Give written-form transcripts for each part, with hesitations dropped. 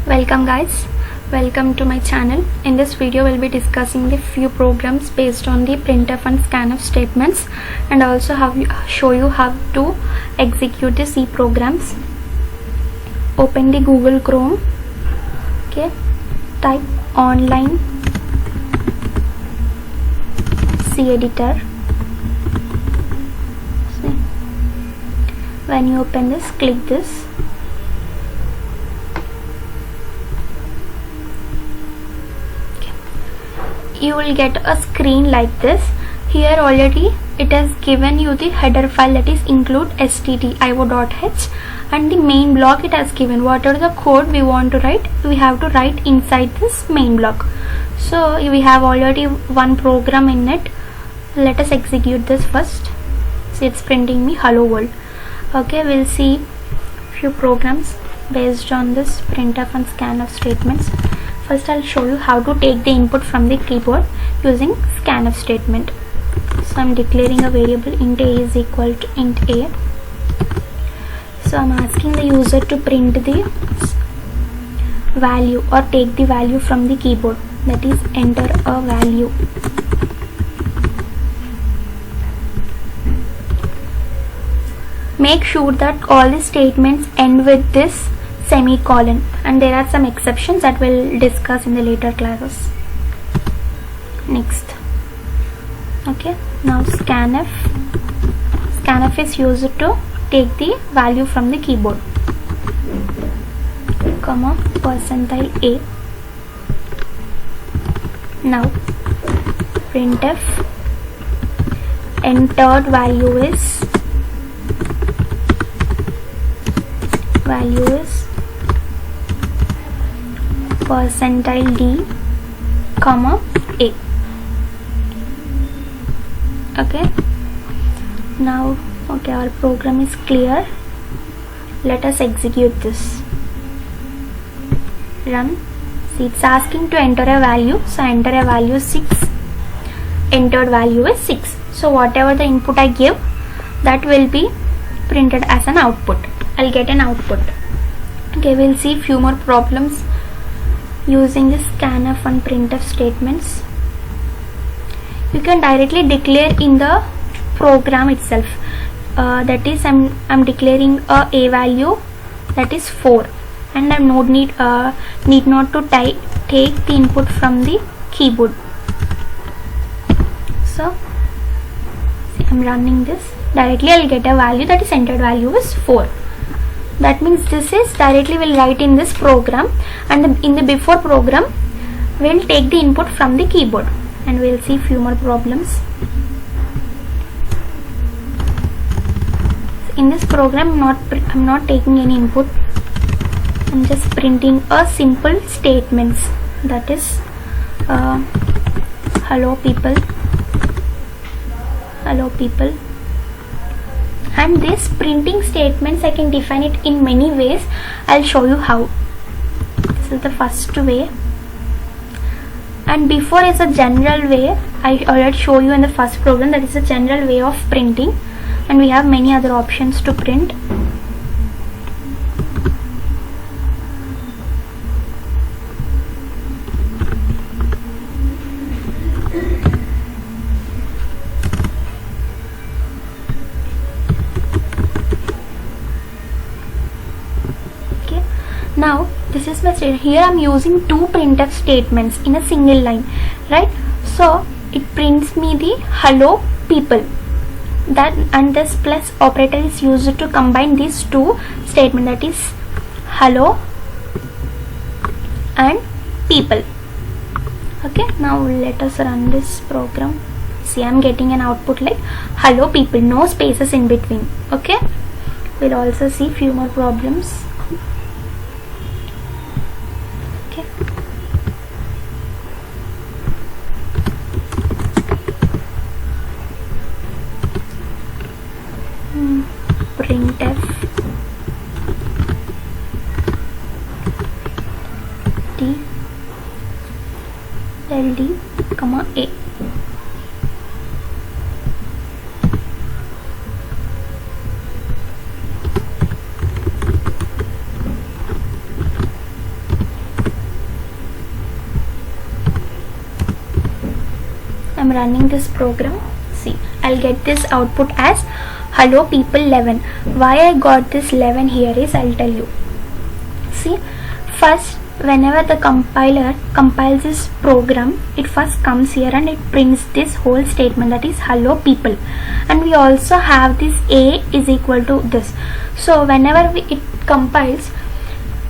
Welcome guys, welcome to my channel. In this video we'll be discussing the few programs based on the printf and scanf statements, and also show you how to execute the C programs. Open the Google Chrome. Okay, type online C editor. See. When you open this, click this. You will get a screen like this. Here already it has given you the header file, that is include stdio.h, and the main block it has given whatever the code we want to write, we have to write inside this main block. So we have already one program in it. Let us execute this first. See, it's printing me hello world. Okay, we'll see few programs based on this printf and scanf statements. First I'll show you how to take the input from the keyboard using scanf statement. So I'm declaring a variable int a is equal to int a. So I'm asking the user to print the value or take the value from the keyboard, that is enter a value. Make sure that all the statements end with this semicolon, and there are some exceptions that we'll discuss in the later classes. Next, okay, now scanf is used to take the value from the keyboard, comma percentile a. Now printf entered value is percentile d, comma a. Okay, now okay, our program is clear. Let us execute this. Run. See, it's asking to enter a value, so enter a value 6. Entered value is 6. So whatever the input I give, that will be printed as an output. I'll get an output. Okay, we'll see few more problems using this scanf and printf statements. You can directly declare in the program itself. That is, I'm declaring a value, that is 4, and I need not to take the input from the keyboard. So see, I'm running this. Directly I'll get a value, that is entered value is 4. That means this is directly will write in this program, and in the before program we'll take the input from the keyboard, and we'll see few more problems. In this program I'm not taking any input. I'm just printing a simple statements, that is hello people. And this printing statements I can define it in many ways. I'll show you how. This is the first way, and before is a general way. I already show you in the first program, that is a general way of printing, and we have many other options to print. Now this is my statement. Here I am using two printf statements in a single line, right? So it prints me the hello people. That and this plus operator is used to combine these two statements, that is hello and people. Okay, now let us run this program. See, I am getting an output like hello people, no spaces in between. Okay, we'll also see few more problems. Printf t ld, comma a. I'm running this program, see, I'll get this output as hello people 11. Why I got this 11 here is, I'll tell you. See, first whenever the compiler compiles this program, it first comes here and it prints this whole statement, that is hello people, and we also have this a is equal to this. So whenever it compiles,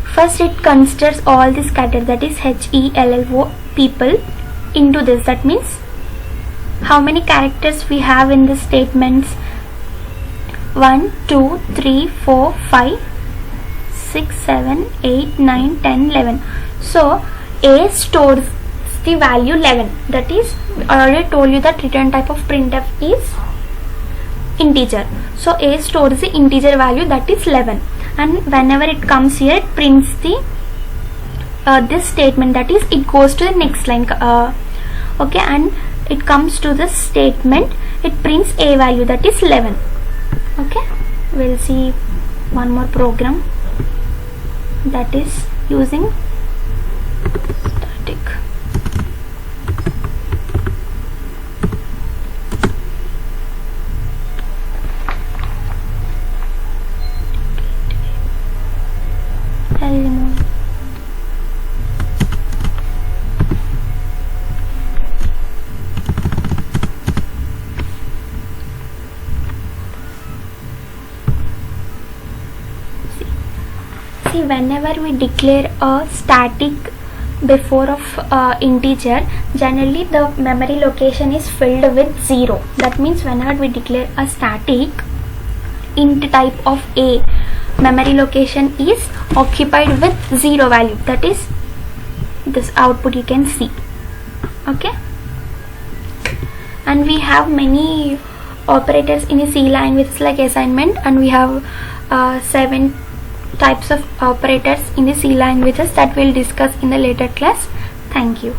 first it considers all the scatter, that is HELLO people into this. That means how many characters we have in the statements? 1 2 3 4 5 6 7 8 9 10 11. So a stores the value 11, that is, I already told you that return type of printf is integer. So a stores the integer value, that is 11, and whenever it comes here, it prints the this statement, that is, it goes to the next line, okay, and it comes to this statement, it prints a value, that is 11. Okay, we'll see one more program that is using static. I'll remove. See, whenever we declare a static before of integer, generally the memory location is filled with 0. That means whenever we declare a static int type of a, memory location is occupied with 0 value, that is this output you can see. Okay, and we have many operators in a C language like assignment, and we have 7 types of operators in the C languages that we'll discuss in the later class. Thank you.